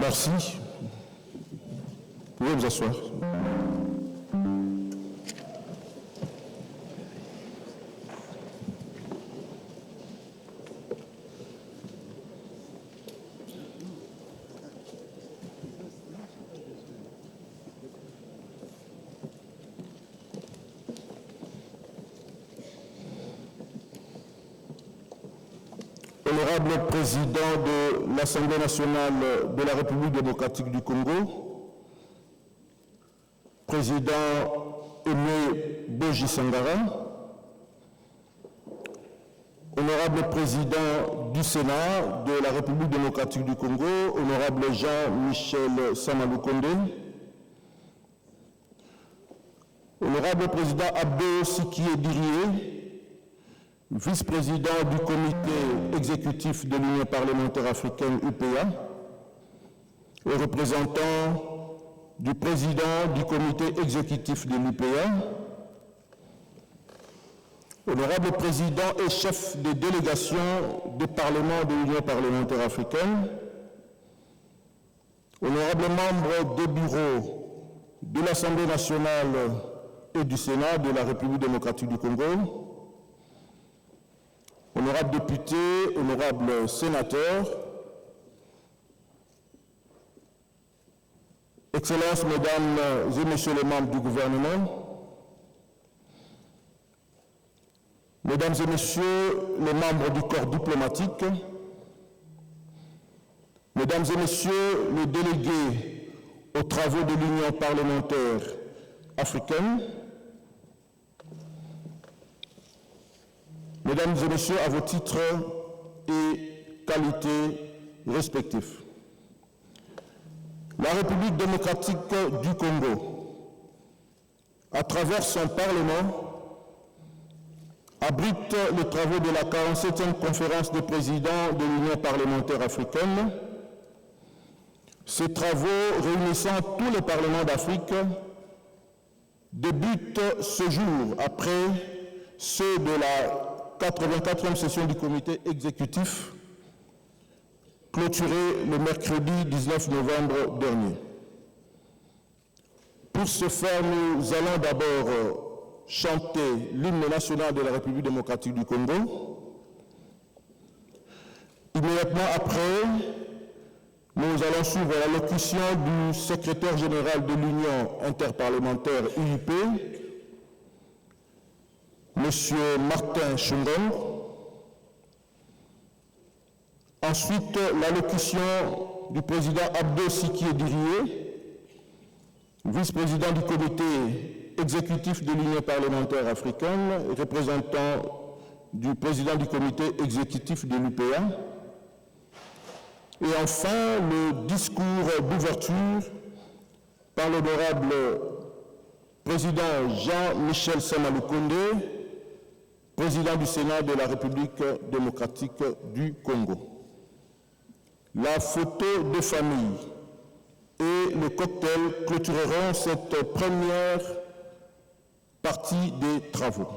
Merci. Vous pouvez vous asseoir. Honorable Président de l'Assemblée nationale de la République démocratique du Congo, Président Aimé Boji Sangara, Honorable Président du Sénat de la République démocratique du Congo, Honorable Jean-Michel Samaloukonde, Honorable Président Abdo Sikié Dirié, vice-président du comité exécutif de l'Union parlementaire africaine UPA et représentant du président du comité exécutif de l'UPA, honorable président et chef des délégations du Parlement de l'Union parlementaire africaine, honorable membre des bureaux de l'Assemblée nationale et du Sénat de la République démocratique du Congo, honorables députés, honorables sénateurs, Excellences, Mesdames et Messieurs les membres du gouvernement, Mesdames et Messieurs les membres du corps diplomatique, Mesdames et Messieurs les délégués aux travaux de l'Union parlementaire africaine, Mesdames et Messieurs, à vos titres et qualités respectifs. La République démocratique du Congo, à travers son Parlement, abrite les travaux de la 47e conférence des présidents de l'Union parlementaire africaine. Ces travaux, réunissant tous les parlements d'Afrique, débutent ce jour après ceux de la 84e session du comité exécutif clôturée le mercredi 19 novembre dernier. Pour ce faire, nous allons d'abord chanter l'hymne national de la République démocratique du Congo. Immédiatement après, nous allons suivre l'allocution du secrétaire général de l'Union interparlementaire UIP, Monsieur Martin Chungong. Ensuite, l'allocution du président Abdo Sikié Dirié, vice-président du comité exécutif de l'Union parlementaire africaine, représentant du président du comité exécutif de l'UPA. Et enfin, le discours d'ouverture par l'honorable président Jean-Michel Samaloukonde, président du Sénat de la République démocratique du Congo. La photo de famille et le cocktail clôtureront cette première partie des travaux.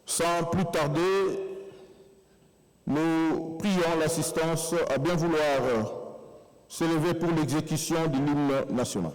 Sans plus tarder, nous prions l'assistance à bien vouloir s'élever pour l'exécution de l'hymne national.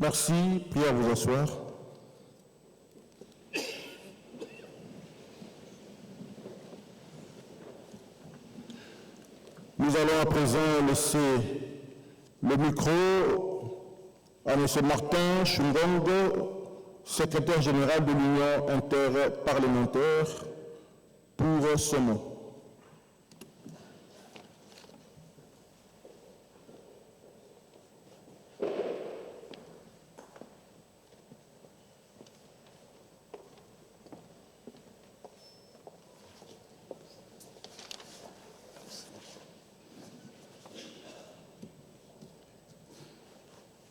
Merci. Priez à vous asseoir. Nous allons à présent laisser le micro à M. Martin Chungongo, secrétaire général de l'Union interparlementaire, pour ce mot.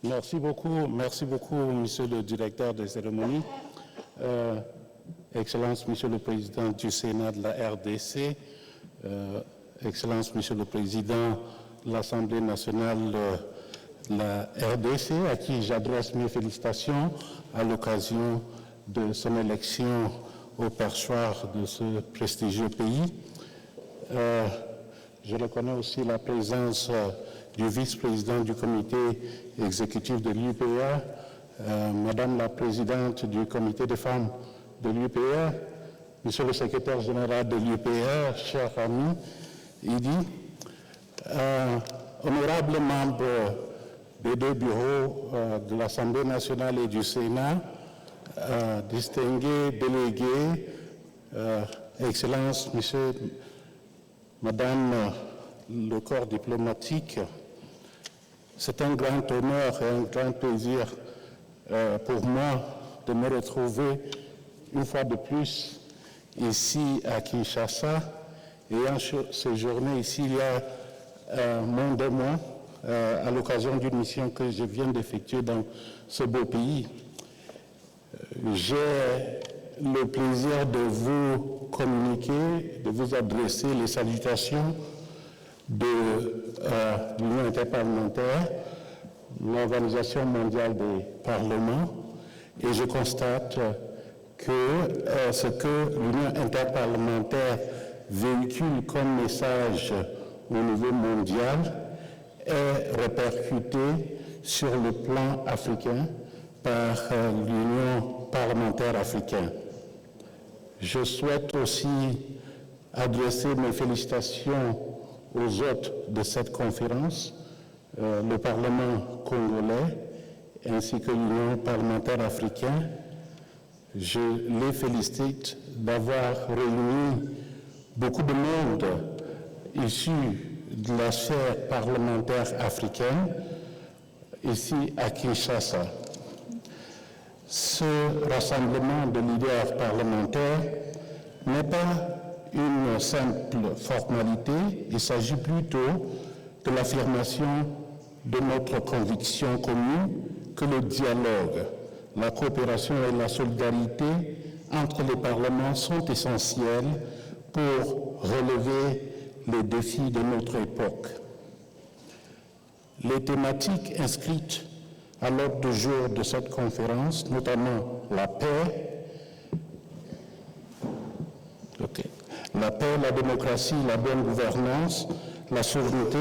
Merci beaucoup, Monsieur le directeur des cérémonies, Excellence, Monsieur le Président du Sénat de la RDC, Excellence, Monsieur le Président de l'Assemblée nationale de la RDC, à qui j'adresse mes félicitations à l'occasion de son élection au perchoir de ce prestigieux pays. Je reconnais aussi la présence du vice-président du comité exécutif de l'UPR, Madame la présidente du comité des femmes de l'UPR, Monsieur le secrétaire général de l'UPR, cher ami Idi, honorables membres des deux bureaux de l'Assemblée nationale et du Sénat, distingués délégués, Excellences, Monsieur, Madame le corps diplomatique, c'est un grand honneur et un grand plaisir pour moi de me retrouver une fois de plus ici à Kinshasa, ayant séjourné ici il y a moins de mois à l'occasion d'une mission que je viens d'effectuer dans ce beau pays. J'ai le plaisir de vous communiquer, de vous adresser les salutations de l'Union interparlementaire, l'Organisation mondiale des parlements, et je constate que ce que l'Union interparlementaire véhicule comme message au niveau mondial est répercuté sur le plan africain par l'Union parlementaire africaine. Je souhaite aussi adresser mes félicitations aux hôtes de cette conférence, le Parlement congolais ainsi que l'Union parlementaire africaine. Je les félicite d'avoir réuni beaucoup de monde issu de la sphère parlementaire africaine ici à Kinshasa. Ce rassemblement de leaders parlementaires n'est pas une simple formalité, il s'agit plutôt de l'affirmation de notre conviction commune que le dialogue, la coopération et la solidarité entre les parlements sont essentiels pour relever les défis de notre époque. Les thématiques inscrites à l'ordre du jour de cette conférence, notamment la paix, la démocratie, la bonne gouvernance, la souveraineté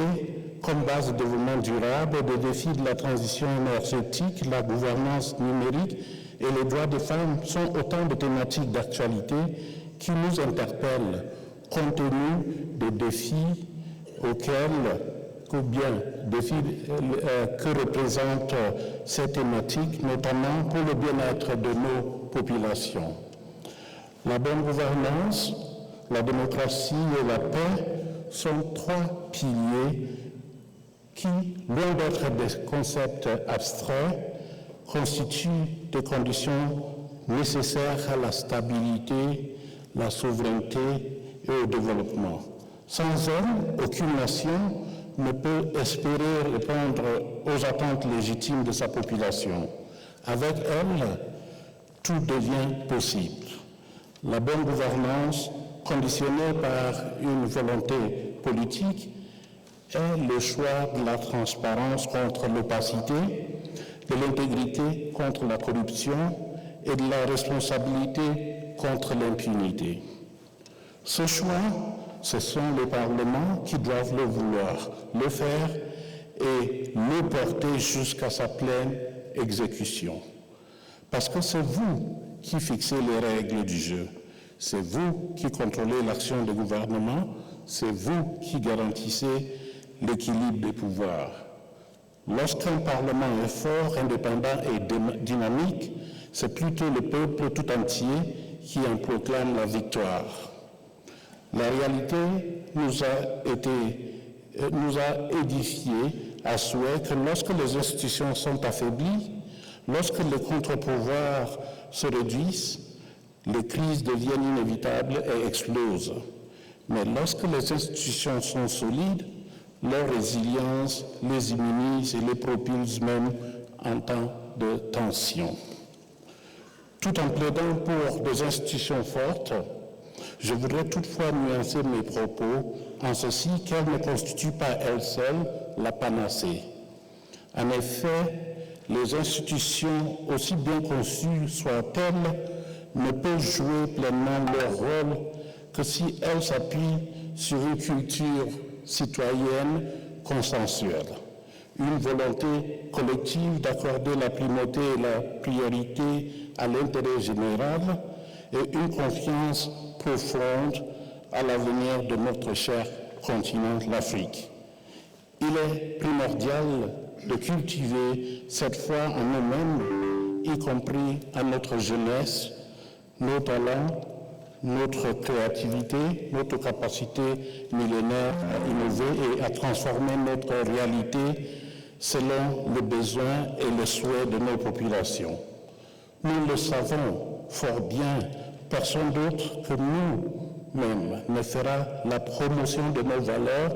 comme base de développement durable, des défis de la transition énergétique, la gouvernance numérique et les droits des femmes sont autant de thématiques d'actualité qui nous interpellent compte tenu des défis auxquels, ou bien défis que représentent ces thématiques, notamment pour le bien-être de nos populations. La bonne gouvernance, la démocratie et la paix sont trois piliers qui, loin d'être des concepts abstraits, constituent des conditions nécessaires à la stabilité, la souveraineté et au développement. Sans elles, aucune nation ne peut espérer répondre aux attentes légitimes de sa population. Avec elles, tout devient possible. La bonne gouvernance, conditionnée par une volonté politique, est le choix de la transparence contre l'opacité, de l'intégrité contre la corruption et de la responsabilité contre l'impunité. Ce choix, ce sont les parlements qui doivent le vouloir, le faire et le porter jusqu'à sa pleine exécution. Parce que c'est vous qui fixez les règles du jeu, c'est vous qui contrôlez l'action du gouvernement, c'est vous qui garantissez l'équilibre des pouvoirs. Lorsqu'un Parlement est fort, indépendant et dynamique, c'est plutôt le peuple tout entier qui en proclame la victoire. La réalité nous a édifiés à souhait que lorsque les institutions sont affaiblies, lorsque les contre-pouvoirs se réduisent, les crises deviennent inévitables et explosent. Mais lorsque les institutions sont solides, leur résilience les immunise et les propulse même en temps de tension. Tout en plaidant pour des institutions fortes, je voudrais toutefois nuancer mes propos en ceci qu'elles ne constituent pas elles seules la panacée. En effet, les institutions, aussi bien conçues soient-elles, ne peuvent jouer pleinement leur rôle que si elles s'appuient sur une culture citoyenne consensuelle, une volonté collective d'accorder la primauté et la priorité à l'intérêt général et une confiance profonde à l'avenir de notre cher continent, l'Afrique. Il est primordial de cultiver cette foi en nous-mêmes, y compris à notre jeunesse, nos talents, notre créativité, notre capacité millénaire à innover et à transformer notre réalité selon les besoins et les souhaits de nos populations. Nous le savons fort bien, personne d'autre que nous-mêmes ne fera la promotion de nos valeurs,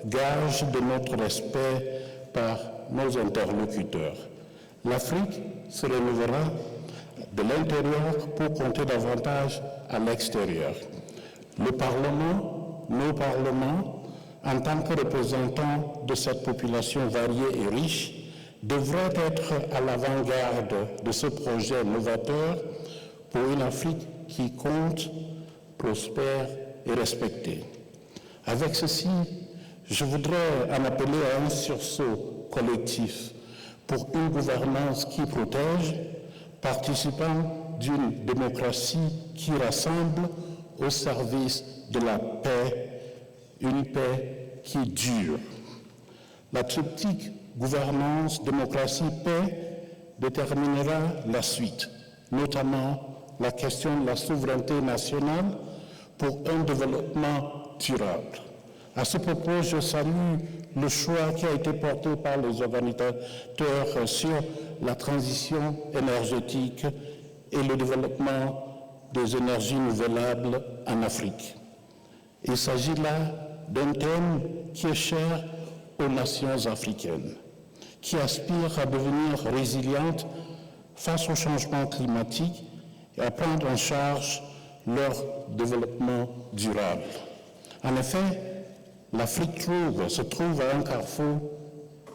gage de notre respect par nos interlocuteurs. L'Afrique se rénovera de l'intérieur pour compter davantage à l'extérieur. Le Parlement, nos parlements, en tant que représentants de cette population variée et riche, devraient être à l'avant-garde de ce projet novateur pour une Afrique qui compte, prospère et respectée. Avec ceci, je voudrais en appeler à un sursaut collectif pour une gouvernance qui protège, participant d'une démocratie qui rassemble au service de la paix, une paix qui dure. La triptyque gouvernance, démocratie, paix déterminera la suite, notamment la question de la souveraineté nationale pour un développement durable. À ce propos, je salue le choix qui a été porté par les organisateurs sur la transition énergétique et le développement des énergies renouvelables en Afrique. Il s'agit là d'un thème qui est cher aux nations africaines, qui aspirent à devenir résilientes face au changement climatique et à prendre en charge leur développement durable. En effet, l'Afrique se trouve à un carrefour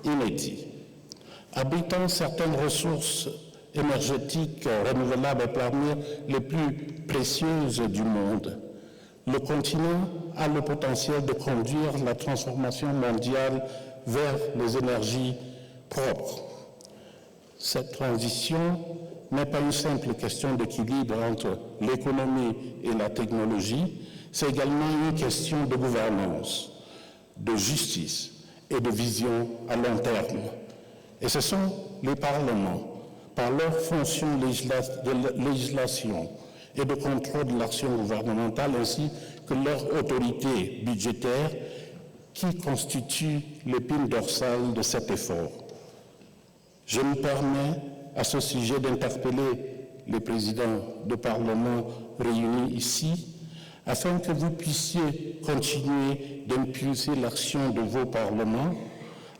inédit. Abritant certaines ressources énergétiques renouvelables parmi les plus précieuses du monde, le continent a le potentiel de conduire la transformation mondiale vers les énergies propres. Cette transition n'est pas une simple question d'équilibre entre l'économie et la technologie, c'est également une question de gouvernance, de justice et de vision à long terme. Et ce sont les parlements, par leur fonction de législation et de contrôle de l'action gouvernementale, ainsi que leur autorité budgétaire, qui constituent l'épine dorsale de cet effort. Je me permets à ce sujet d'interpeller les présidents de parlement réunis ici, afin que vous puissiez continuer d'impulser l'action de vos parlements.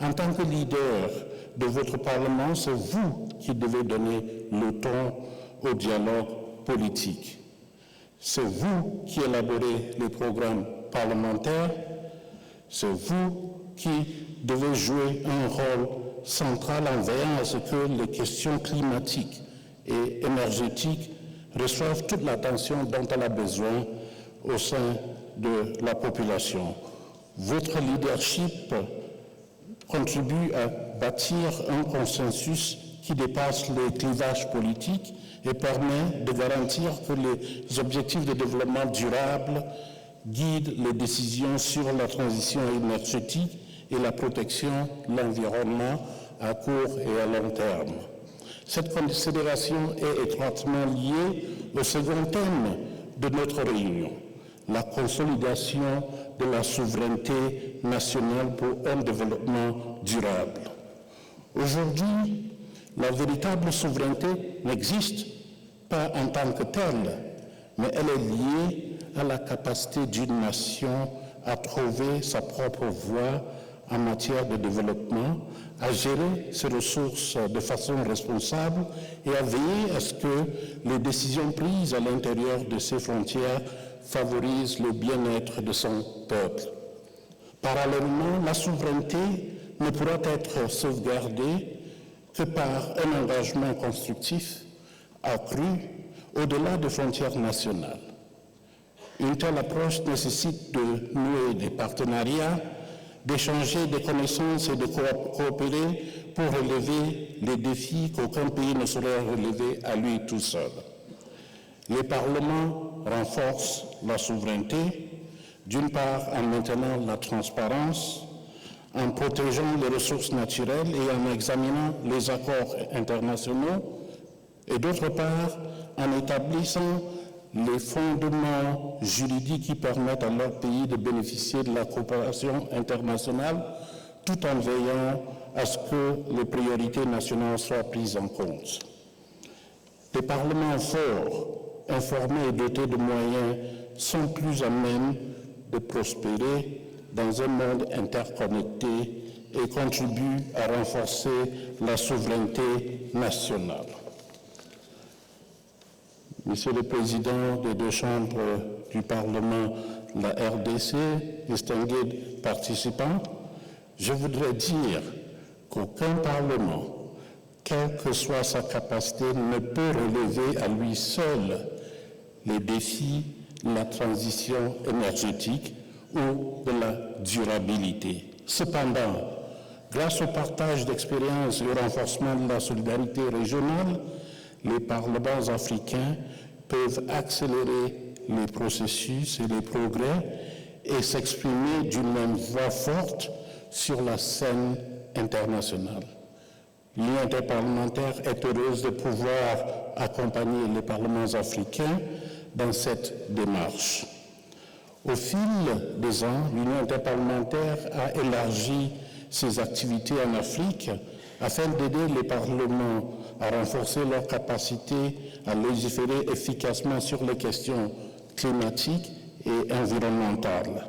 En tant que leader de votre Parlement, c'est vous qui devez donner le ton au dialogue politique. C'est vous qui élaborez les programmes parlementaires, c'est vous qui devez jouer un rôle central en veillant à ce que les questions climatiques et énergétiques reçoivent toute l'attention dont elle a besoin au sein de la population. Votre leadership contribue à bâtir un consensus qui dépasse les clivages politiques et permet de garantir que les objectifs de développement durable guident les décisions sur la transition énergétique et la protection de l'environnement à court et à long terme. Cette considération est étroitement liée au second thème de notre réunion, la consolidation de la souveraineté nationale pour un développement durable. Aujourd'hui, la véritable souveraineté n'existe pas en tant que telle, mais elle est liée à la capacité d'une nation à trouver sa propre voie en matière de développement, à gérer ses ressources de façon responsable et à veiller à ce que les décisions prises à l'intérieur de ses frontières favorisent le bien-être de son peuple. Parallèlement, la souveraineté ne pourra être sauvegardée que par un engagement constructif accru au-delà des frontières nationales. Une telle approche nécessite de nouer des partenariats, d'échanger des connaissances et de coopérer pour relever les défis qu'aucun pays ne saurait relever à lui tout seul. Les parlements renforcent la souveraineté, d'une part en maintenant la transparence, en protégeant les ressources naturelles et en examinant les accords internationaux, et d'autre part en établissant les fondements juridiques qui permettent à leur pays de bénéficier de la coopération internationale tout en veillant à ce que les priorités nationales soient prises en compte. Des parlements forts, informés et dotés de moyens sont plus à même de prospérer dans un monde interconnecté et contribuent à renforcer la souveraineté nationale. Monsieur le Président des deux chambres du Parlement, la RDC, distingués participants, je voudrais dire qu'aucun Parlement, quelle que soit sa capacité, ne peut relever à lui seul les défis de la transition énergétique ou de la durabilité. Cependant, grâce au partage d'expériences et au renforcement de la solidarité régionale, les parlements africains peuvent accélérer les processus et les progrès et s'exprimer d'une même voix forte sur la scène internationale. L'Union interparlementaire est heureuse de pouvoir accompagner les parlements africains dans cette démarche. Au fil des ans, l'Union interparlementaire a élargi ses activités en Afrique afin d'aider les parlements à renforcer leur capacité à légiférer efficacement sur les questions climatiques et environnementales,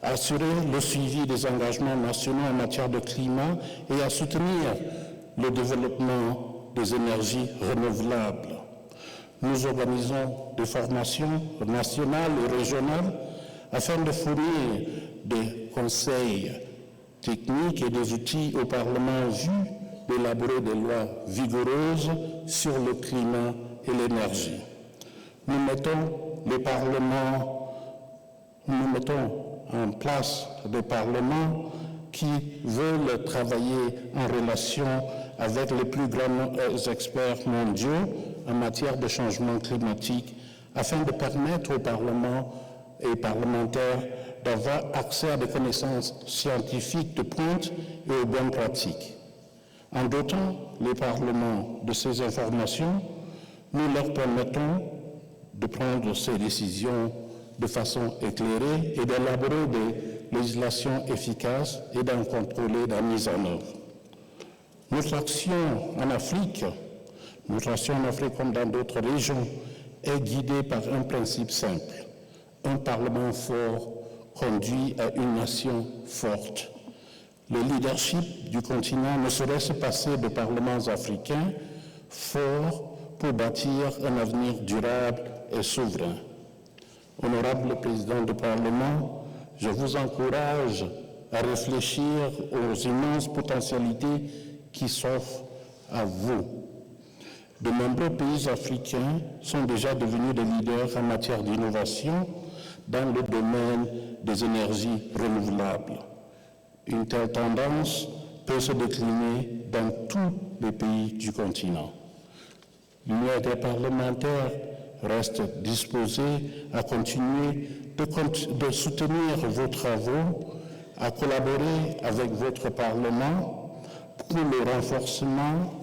à assurer le suivi des engagements nationaux en matière de climat et à soutenir le développement des énergies renouvelables. Nous organisons des formations nationales et régionales afin de fournir des conseils techniques et des outils au Parlement en vue d'élaborer des lois vigoureuses sur le climat et l'énergie. Nous mettons en place des parlements qui veulent travailler en relation avec les plus grands experts mondiaux en matière de changement climatique afin de permettre aux parlements et parlementaires d'avoir accès à des connaissances scientifiques de pointe et aux bonnes pratiques. En dotant les parlements de ces informations, nous leur permettons de prendre ces décisions de façon éclairée et d'élaborer des législations efficaces et d'en contrôler la mise en œuvre. Notre action en Afrique comme dans d'autres régions, est guidée par un principe simple. Un Parlement fort conduit à une nation forte. Le leadership du continent ne saurait se passer de parlements africains forts pour bâtir un avenir durable et souverain. Honorable Président du Parlement, je vous encourage à réfléchir aux immenses potentialités qui s'offrent à vous. De nombreux pays africains sont déjà devenus des leaders en matière d'innovation dans le domaine des énergies renouvelables. Une telle tendance peut se décliner dans tous les pays du continent. L'Union interparlementaire reste disposée à continuer de soutenir vos travaux, à collaborer avec votre Parlement pour le renforcement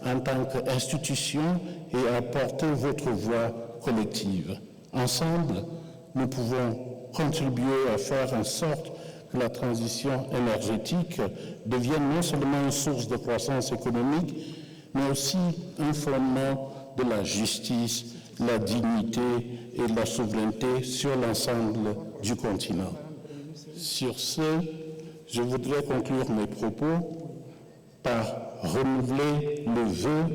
en tant qu'institution et à porter votre voix collective. Ensemble, nous pouvons contribuer à faire en sorte que la transition énergétique devienne non seulement une source de croissance économique, mais aussi un fondement de la justice, la dignité et de la souveraineté sur l'ensemble du continent. Sur ce, je voudrais conclure mes propos par renouveler le vœu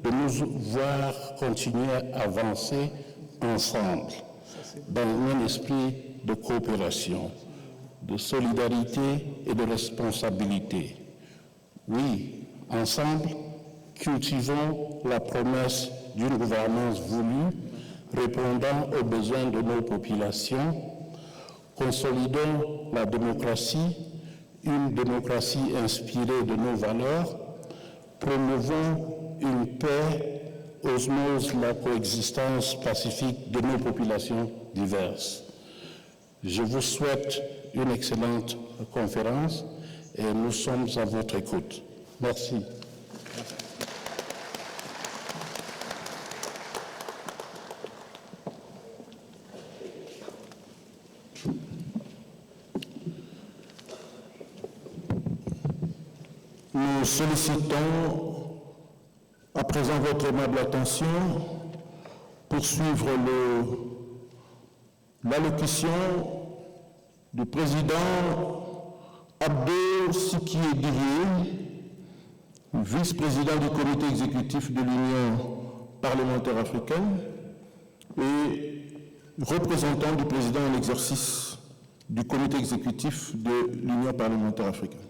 de nous voir continuer à avancer ensemble dans un esprit de coopération, de solidarité et de responsabilité. Oui, ensemble, cultivons la promesse d'une gouvernance voulue répondant aux besoins de nos populations, consolidons la démocratie, une démocratie inspirée de nos valeurs, promouvons une paix, osmose la coexistence pacifique de nos populations diverses. Je vous souhaite une excellente conférence et nous sommes à votre écoute. Merci. Nous sollicitons à présent votre aimable attention pour suivre l'allocution du président Abdou Siki Didier, vice-président du comité exécutif de l'Union parlementaire africaine et représentant du président en exercice du comité exécutif de l'Union parlementaire africaine.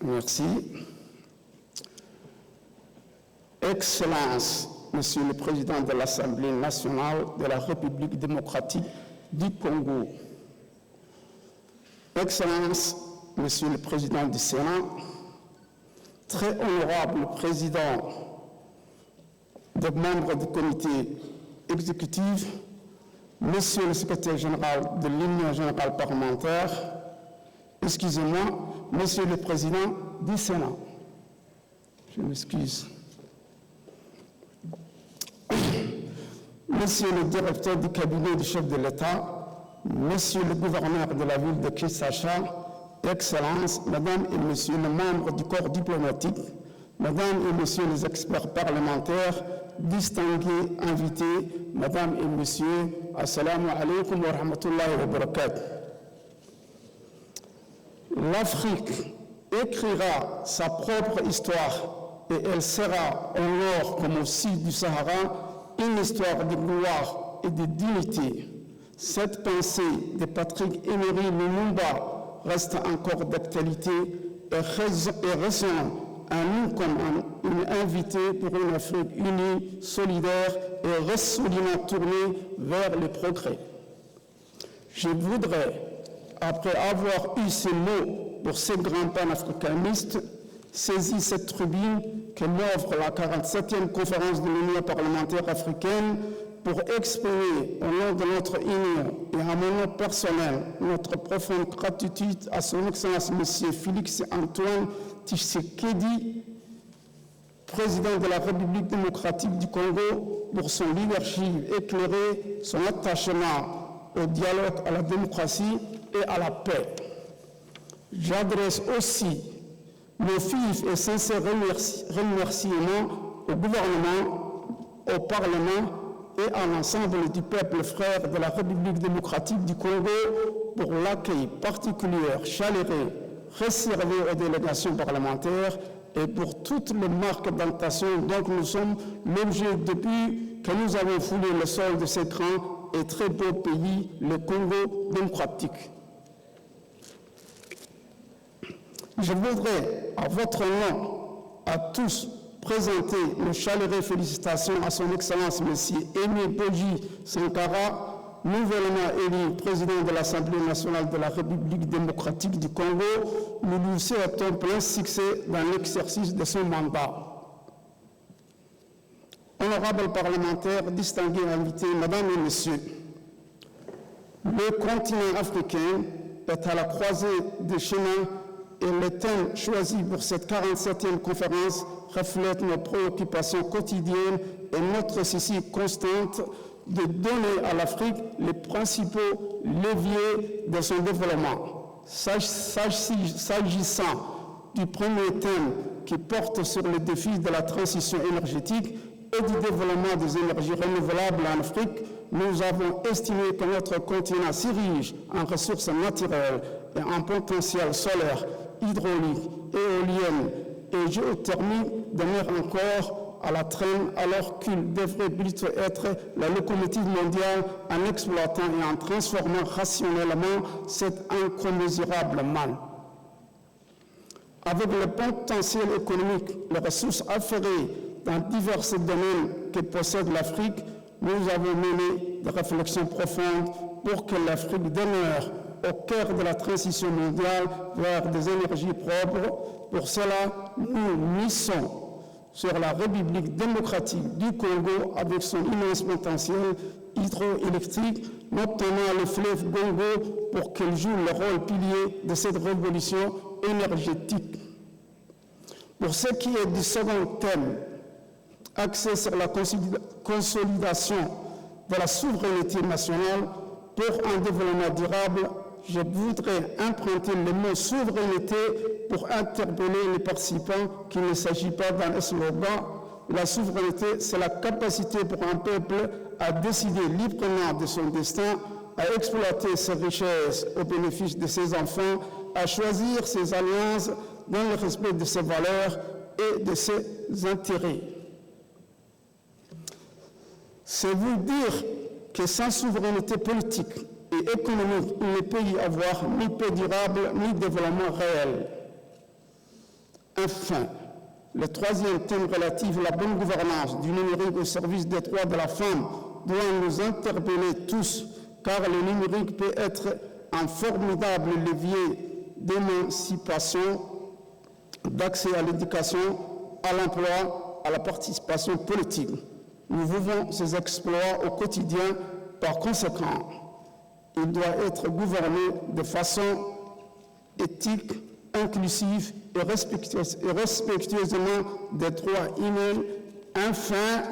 Merci. Excellence, Monsieur le Président de l'Assemblée nationale de la République démocratique du Congo. Excellence, Monsieur le Président du Sénat, très honorable Président des membres du comité exécutif, Monsieur le Secrétaire général de l'Union générale parlementaire, excusez-moi, Monsieur le Président du Sénat. Je m'excuse. Monsieur le directeur du cabinet du chef de l'État, Monsieur le gouverneur de la ville de Kinshasa, Excellences, Mesdames et Messieurs les membres du corps diplomatique, Mesdames et Messieurs les experts parlementaires, distingués invités, Mesdames et Messieurs, Assalamu alaikum wa rahmatullahi wa barakatuh. L'Afrique écrira sa propre histoire et elle sera au nord comme au sud du Sahara une histoire de gloire et de dignité. Cette pensée de Patrick Emery Lumumba reste encore d'actualité et résonne en nous comme une invitée pour une Afrique unie, solidaire et résolument tournée vers le progrès. Je voudrais, après avoir eu ces mots pour ces grands panafricanistes, saisir cette tribune que m'offre la 47e conférence de l'Union parlementaire africaine pour exprimer au nom de notre Union et à mon nom personnel notre profonde gratitude à son Excellence M. Félix Antoine Tshisekedi, président de la République démocratique du Congo, pour son leadership éclairé, son attachement au dialogue, à la démocratie et à la paix. J'adresse aussi nos vifs et sincères remerciements au gouvernement, au Parlement et à l'ensemble du peuple frère de la République démocratique du Congo pour l'accueil particulier, chaleureux, réservé aux délégations parlementaires et pour toutes les marques d'attention dont nous sommes l'objet depuis que nous avons foulé le sol de ce grand et très beau pays, le Congo démocratique. Je voudrais, à votre nom, à tous, présenter nos chaleureuses félicitations à son Excellence M. Aimé Boji Sankara, nouvellement élu président de l'Assemblée nationale de la République démocratique du Congo, nous lui souhaitons plein succès dans l'exercice de son mandat. Honorables parlementaires, distingués invités, Mesdames et Messieurs, le continent africain est à la croisée des chemins et le thème choisi pour cette 47e conférence reflète nos préoccupations quotidiennes et notre souci constante de donner à l'Afrique les principaux leviers de son développement. S'agissant du premier thème qui porte sur les défis de la transition énergétique et du développement des énergies renouvelables en Afrique, nous avons estimé que notre continent s'érige en ressources naturelles et en potentiel solaire, hydraulique, éolienne et géothermique demeure encore à la traîne alors qu'il devrait plutôt être la locomotive mondiale en exploitant et en transformant rationnellement cet incommensurable mal. Avec le potentiel économique, les ressources afférées dans divers domaines que possède l'Afrique, nous avons mené des réflexions profondes pour que l'Afrique demeure au cœur de la transition mondiale vers des énergies propres. Pour cela, nous misons sur la République démocratique du Congo avec son immense potentiel hydroélectrique, notamment le fleuve Congo, pour qu'elle joue le rôle pilier de cette révolution énergétique. Pour ce qui est du second thème, axé sur la consolidation de la souveraineté nationale pour un développement durable, je voudrais emprunter le mot souveraineté pour interpeller les participants qu'il ne s'agit pas d'un slogan. La souveraineté, c'est la capacité pour un peuple à décider librement de son destin, à exploiter ses richesses au bénéfice de ses enfants, à choisir ses alliances dans le respect de ses valeurs et de ses intérêts. C'est vous dire que sans souveraineté politique et économique, il ne peut y avoir ni paix durable, ni développement réel. Enfin, le troisième thème relatif à la bonne gouvernance du numérique au service des droits de la femme doit nous interpeller tous, car le numérique peut être un formidable levier d'émancipation, d'accès à l'éducation, à l'emploi, à la participation politique. Nous vivons ces exploits au quotidien. Par conséquent, il doit être gouverné de façon éthique, inclusive et respectueusement des droits humains, afin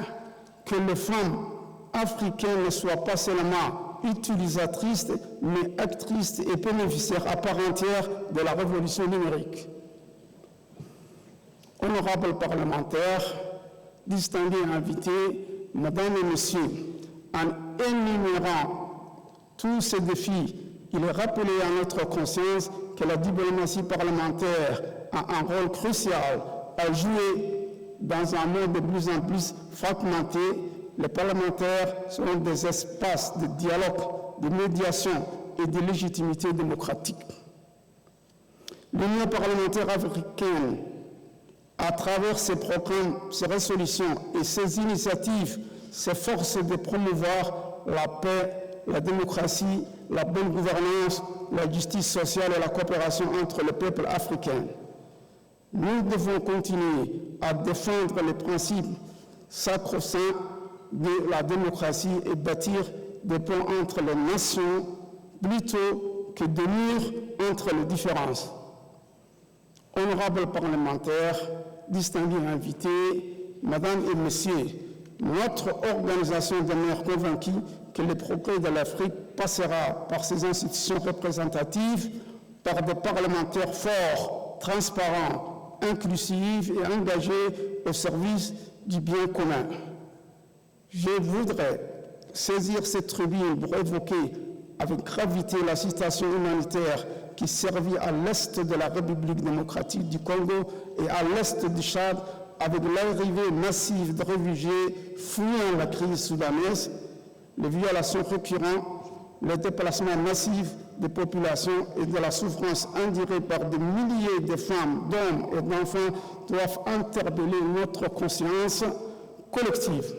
que les femmes africaines ne soient pas seulement utilisatrices, mais actrices et bénéficiaires à part entière de la révolution numérique. Honorables parlementaires, distingués invités, Mesdames et Messieurs, en énumérant tous ces défis, il est rappelé à notre conscience que la diplomatie parlementaire a un rôle crucial à jouer dans un monde de plus en plus fragmenté. Les parlementaires sont des espaces de dialogue, de médiation et de légitimité démocratique. L'Union parlementaire africaine, à travers ses programmes, ses résolutions et ses initiatives, s'efforce de promouvoir la paix, la démocratie, la bonne gouvernance, la justice sociale et la coopération entre les peuples africains. Nous devons continuer à défendre les principes sacro-saints de la démocratie et bâtir des ponts entre les nations plutôt que des murs entre les différences. Honorables parlementaires, distingués invités, Mesdames et Messieurs, notre organisation demeure convaincue que le progrès de l'Afrique passera par ses institutions représentatives, par des parlementaires forts, transparents, inclusifs et engagés au service du bien commun. Je voudrais saisir cette tribune pour évoquer avec gravité la situation humanitaire qui servit à l'est de la République démocratique du Congo et à l'est du Tchad, avec l'arrivée massive de réfugiés fuyant la crise soudanaise, les violations récurrentes, les déplacements massifs des populations et de la souffrance endurée par des milliers de femmes, d'hommes et d'enfants doivent interpeller notre conscience collective.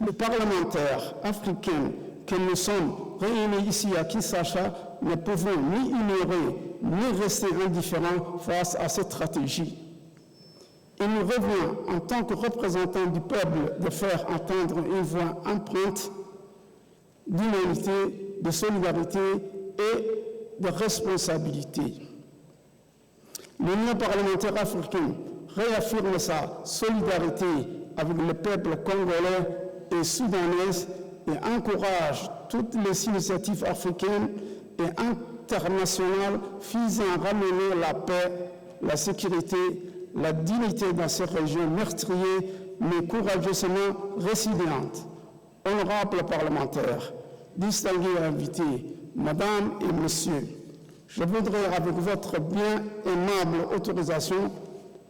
Les parlementaires africains que nous sommes réunis ici à Kinshasa, ne pouvons ni ignorer ni rester indifférents face à cette stratégie. Il nous revient, en tant que représentants du peuple, de faire entendre une voix empreinte d'humanité, de solidarité et de responsabilité. L'Union parlementaire africaine réaffirme sa solidarité avec le peuple congolais et soudanais et encourage toutes les initiatives africaines et internationales visant à ramener la paix, la sécurité, la dignité dans ces régions meurtrières mais courageusement résilientes. Honorables parlementaires, distingués invités, Madame et Messieurs, je voudrais, avec votre bien aimable autorisation,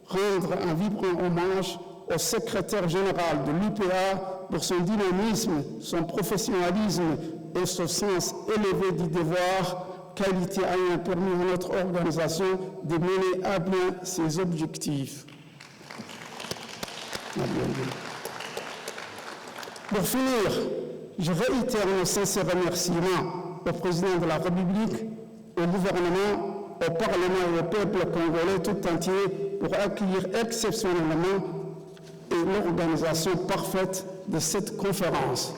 rendre un vibrant hommage au secrétaire général de l'UPA pour son dynamisme, son professionnalisme et son sens élevé du devoir, qualité ayant permis à notre organisation de mener à bien ses objectifs. Pour finir, je réitère nos sincères remerciements au président de la République, au gouvernement, au Parlement et au peuple congolais tout entier pour accueillir exceptionnellement et l'organisation parfaite de cette conférence.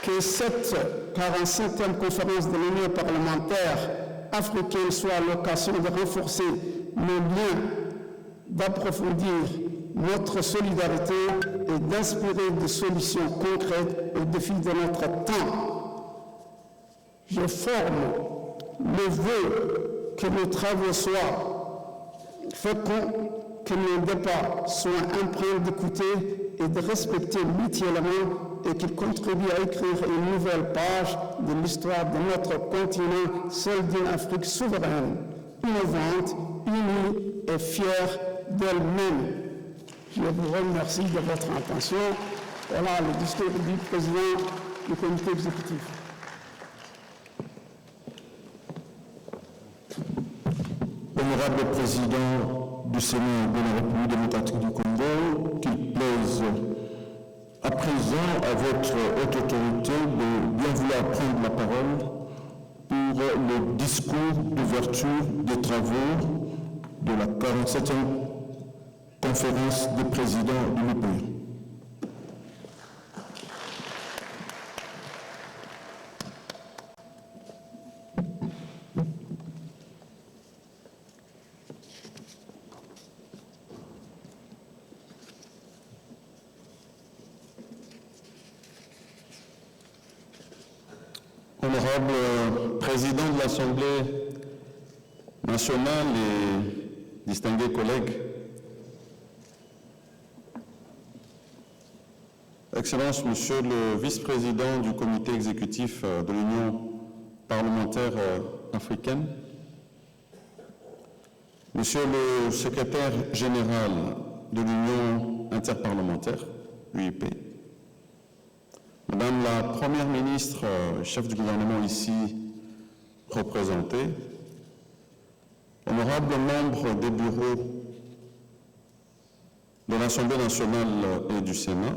Que cette 45e conférence de l'Union parlementaire africaine soit l'occasion de renforcer nos liens, d'approfondir notre solidarité et d'inspirer des solutions concrètes aux défis de notre temps. Je forme le vœu que nos travaux soient féconds, que nos débats soient empreints d'écouter et de respecter mutuellement et qu'ils contribuent à écrire une nouvelle page de l'histoire de notre continent, celle d'une Afrique souveraine, innovante, unie et fière d'elle-même. Je vous remercie de votre attention. Voilà le discours du président du comité exécutif. Honorable président du Sénat de la République démocratique du Congo, qu'il plaise à présent à votre haute autorité de bien vouloir prendre la parole pour le discours d'ouverture des travaux de la 47e conférence des présidents de l'UPA. Honorable président de l'Assemblée nationale et distingués collègues, Excellences, Monsieur le vice-président du comité exécutif de l'Union parlementaire africaine, Monsieur le secrétaire général de l'Union interparlementaire, UIP, Madame la Première ministre, chef du gouvernement ici représentée, honorables membres des bureaux de l'Assemblée nationale et du Sénat,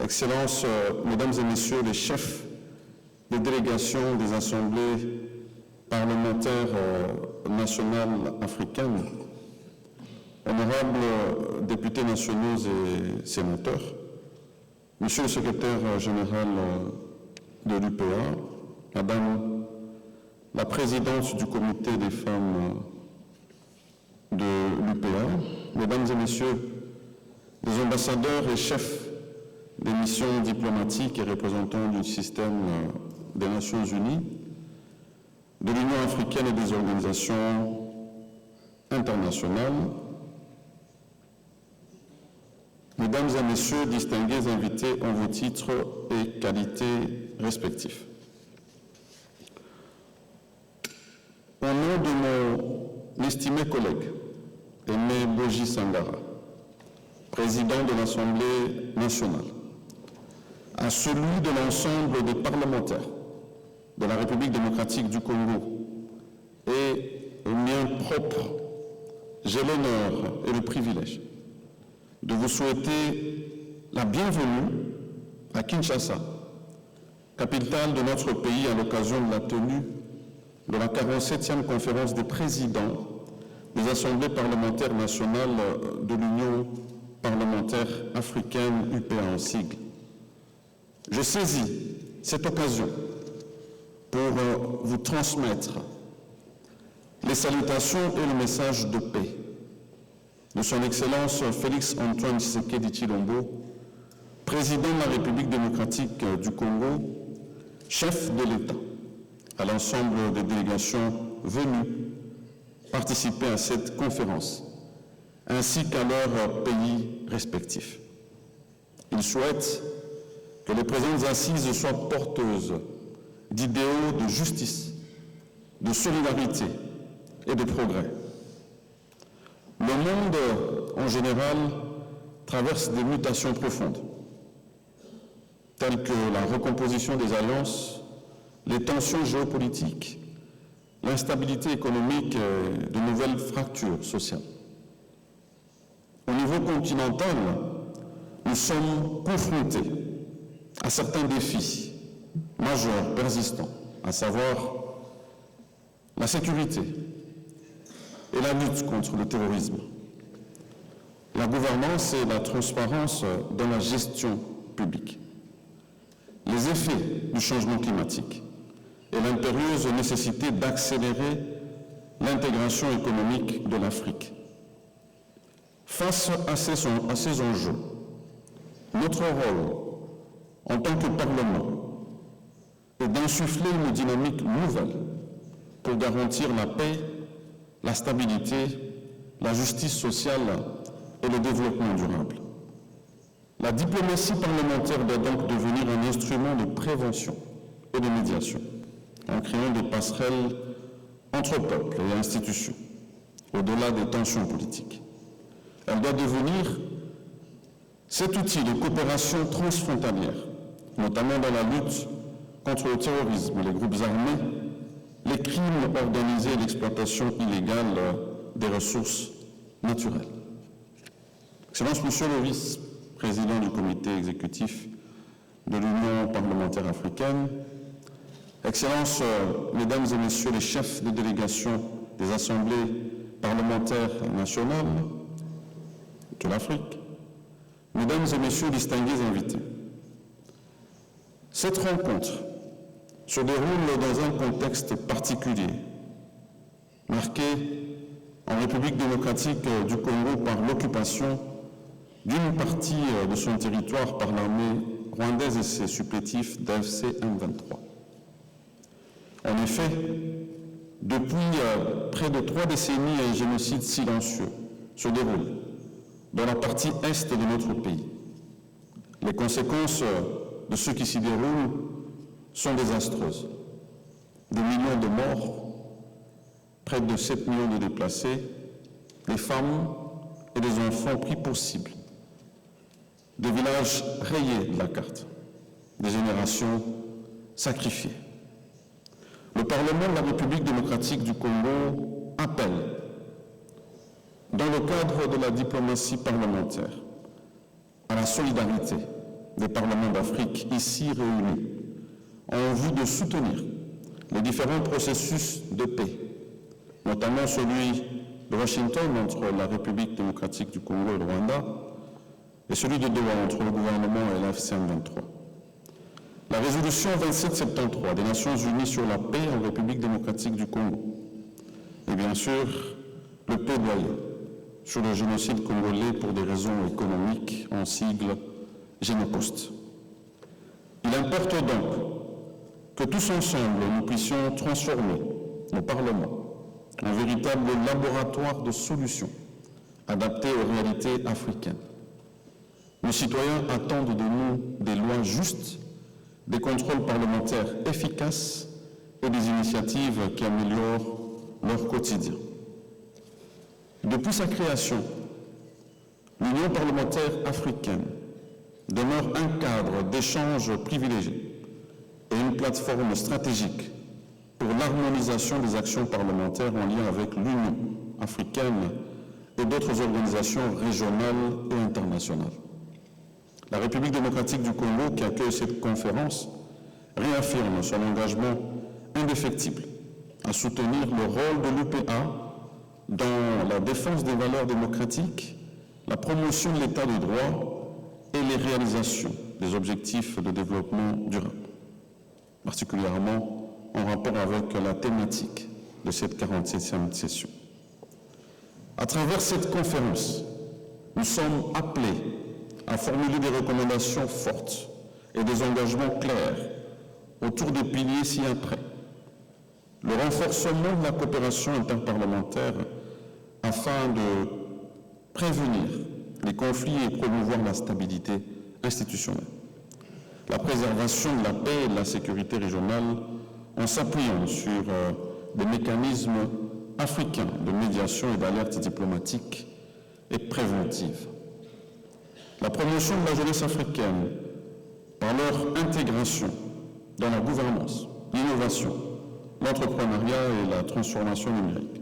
Excellences, Mesdames et Messieurs les chefs des délégations des assemblées parlementaires nationales africaines, honorables députés nationaux et sénateurs, Monsieur le secrétaire général de l'UPA, Madame la présidente du comité des femmes de l'UPA, Mesdames et Messieurs les ambassadeurs et chefs des missions diplomatiques et représentants du système des Nations Unies, de l'Union africaine et des organisations internationales, Mesdames et Messieurs, distingués invités en vos titres et qualités respectifs. Au nom de mon estimé collègue, Aimé Boji Sangara, président de l'Assemblée nationale, à celui de l'ensemble des parlementaires de la République démocratique du Congo et au mien propre, j'ai l'honneur et le privilège de vous souhaiter la bienvenue à Kinshasa, capitale de notre pays, à l'occasion de la tenue de la 47e conférence des présidents des assemblées parlementaires nationales de l'Union parlementaire africaine, UPA en sigle. Je saisis cette occasion pour vous transmettre les salutations et le message de paix de son Excellence Félix-Antoine Tshisekedi Tshilombo, président de la République démocratique du Congo, chef de l'État, à l'ensemble des délégations venues participer à cette conférence, ainsi qu'à leurs pays respectifs. Il souhaite que les présentes assises soient porteuses d'idéaux de justice, de solidarité et de progrès. Le monde, en général, traverse des mutations profondes, telles que la recomposition des alliances, les tensions géopolitiques, l'instabilité économique et de nouvelles fractures sociales. Au niveau continental, nous sommes confrontés à certains défis majeurs, persistants, à savoir la sécurité et la lutte contre le terrorisme, la gouvernance et la transparence dans la gestion publique, les effets du changement climatique et l'impérieuse nécessité d'accélérer l'intégration économique de l'Afrique. Face à ces enjeux, notre rôle en tant que Parlement est d'insuffler une dynamique nouvelle pour garantir la paix, la stabilité, la justice sociale et le développement durable. La diplomatie parlementaire doit donc devenir un instrument de prévention et de médiation, en créant des passerelles entre peuples et institutions, au-delà des tensions politiques. Elle doit devenir cet outil de coopération transfrontalière, notamment dans la lutte contre le terrorisme, les groupes armés, les crimes organisés et l'exploitation illégale des ressources naturelles. Excellence, Monsieur le vice-président du comité exécutif de l'Union parlementaire africaine, Excellences, Mesdames et Messieurs les chefs de délégation des assemblées parlementaires nationales de l'Afrique, Mesdames et Messieurs distingués invités, cette rencontre se déroule dans un contexte particulier, marqué en République démocratique du Congo par l'occupation d'une partie de son territoire par l'armée rwandaise et ses supplétifs d'AFC M23. En effet, depuis près de 3 décennies, un génocide silencieux se déroule dans la partie est de notre pays. Les conséquences de ce qui s'y déroule sont désastreuses. Des millions de morts, près de 7 millions de déplacés, des femmes et des enfants pris pour cible, des villages rayés de la carte, des générations sacrifiées. Le Parlement de la République démocratique du Congo appelle, dans le cadre de la diplomatie parlementaire, à la solidarité des parlements d'Afrique ici réunis, en vue de soutenir les différents processus de paix, notamment celui de Washington entre la République démocratique du Congo et le Rwanda, et celui de Doha entre le gouvernement et l'AFC M23. La résolution 2773 des Nations Unies sur la paix en République démocratique du Congo, et bien sûr le plaidoyer sur le génocide congolais pour des raisons économiques, en sigle Génopost. Il importe donc que tous ensemble nous puissions transformer nos parlements en véritable laboratoire de solutions adaptées aux réalités africaines. Nos citoyens attendent de nous des lois justes, des contrôles parlementaires efficaces et des initiatives qui améliorent leur quotidien. Depuis sa création, l'Union parlementaire africaine demeure un cadre d'échange privilégié et une plateforme stratégique pour l'harmonisation des actions parlementaires en lien avec l'Union africaine et d'autres organisations régionales et internationales. La République démocratique du Congo, qui accueille cette conférence, réaffirme son engagement indéfectible à soutenir le rôle de l'UPA dans la défense des valeurs démocratiques, la promotion de l'état de droit et les réalisations des objectifs de développement durable, particulièrement en rapport avec la thématique de cette 47e session. À travers cette conférence, nous sommes appelés à formuler des recommandations fortes et des engagements clairs autour des piliers ci-après. Le renforcement de la coopération interparlementaire afin de prévenir les conflits et promouvoir la stabilité institutionnelle. La préservation de la paix et de la sécurité régionale en s'appuyant sur des mécanismes africains de médiation et d'alerte diplomatique et préventive. La promotion de la jeunesse africaine par leur intégration dans la gouvernance, l'innovation, l'entrepreneuriat et la transformation numérique.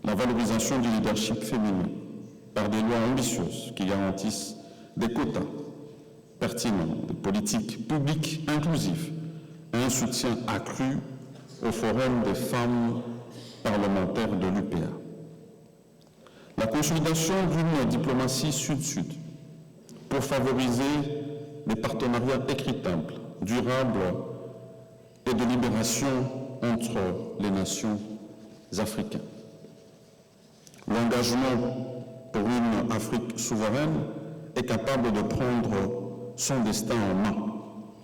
La valorisation du leadership féminin par des lois ambitieuses qui garantissent des quotas pertinents, des politiques publiques inclusives et un soutien accru au Forum des femmes parlementaires de l'UPA. La consolidation d'une diplomatie sud-sud pour favoriser des partenariats équitables, durables et de libération entre les nations africaines. L'engagement pour une Afrique souveraine est capable de prendre son destin en main,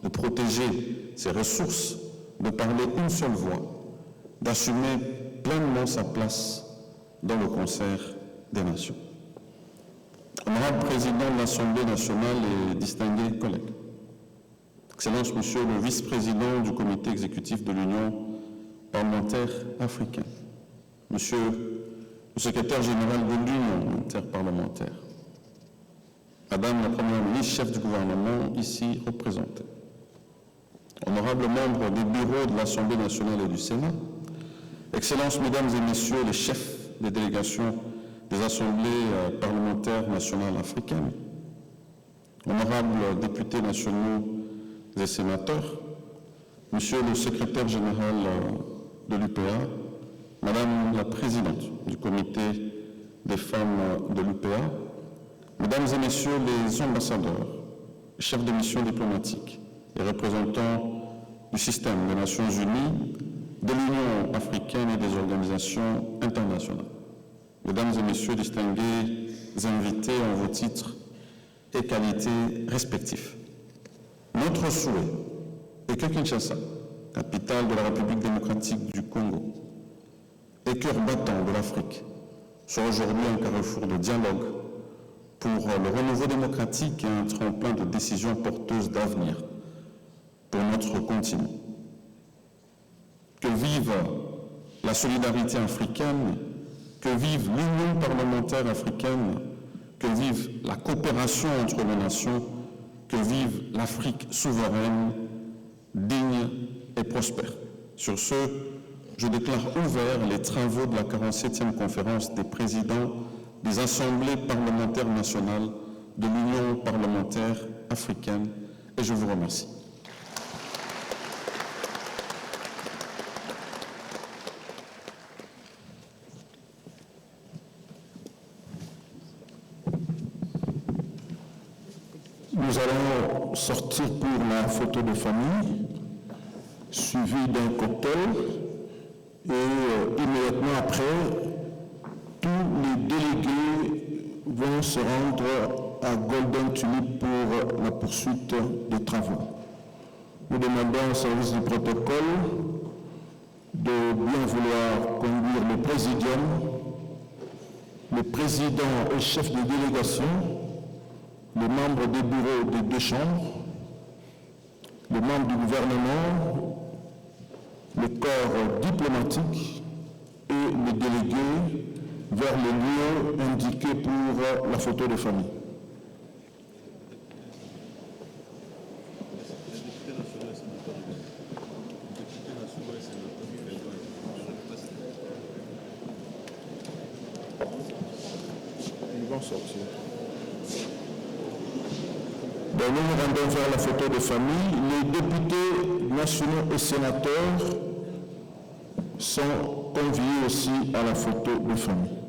de protéger ses ressources, de parler une seule voix, d'assumer pleinement sa place dans le concert des nations. Honorable Président de l'Assemblée nationale et distingués collègues, Excellence Monsieur le Vice-président du Comité exécutif de l'Union parlementaire africaine, Monsieur le Secrétaire général de l'Union interparlementaire, Madame la Première ministre, chef du gouvernement ici représentée, honorables membres des bureaux de l'Assemblée nationale et du Sénat, Excellences, Mesdames et Messieurs les chefs des délégations des assemblées parlementaires nationales africaines, honorables députés nationaux et sénateurs, Monsieur le secrétaire général de l'UPA, Madame la présidente du comité des femmes de l'UPA, Mesdames et Messieurs les ambassadeurs, chefs de mission diplomatique et représentants du système des Nations Unies, de l'Union africaine et des organisations internationales. Mesdames et Messieurs distingués invités en vos titres et qualités respectifs. Notre souhait est que Kinshasa, capitale de la République démocratique du Congo, et cœur battant de l'Afrique, soit aujourd'hui un carrefour de dialogue pour le renouveau démocratique et un tremplin de décisions porteuses d'avenir pour notre continent. Que vive la solidarité africaine, que vive l'Union parlementaire africaine, que vive la coopération entre les nations, que vive l'Afrique souveraine, digne et prospère. Sur ce, je déclare ouverts les travaux de la 47e conférence des présidents des assemblées parlementaires nationales de l'Union parlementaire africaine et je vous remercie. Nous allons sortir pour la photo de famille, suivie d'un cocktail, et immédiatement après, tous les délégués vont se rendre à Golden Tulip pour la poursuite des travaux. Nous demandons au service du protocole de bien vouloir conduire le présidium, le président et chef de délégation, les membres des bureaux des deux chambres, les membres du gouvernement, le corps diplomatique et les délégués vers les lieux indiqués pour la photo de famille. Ils vont sortir. nous nous rendons vers la photo de famille. Les députés nationaux et sénateurs sont conviés aussi à la photo de famille.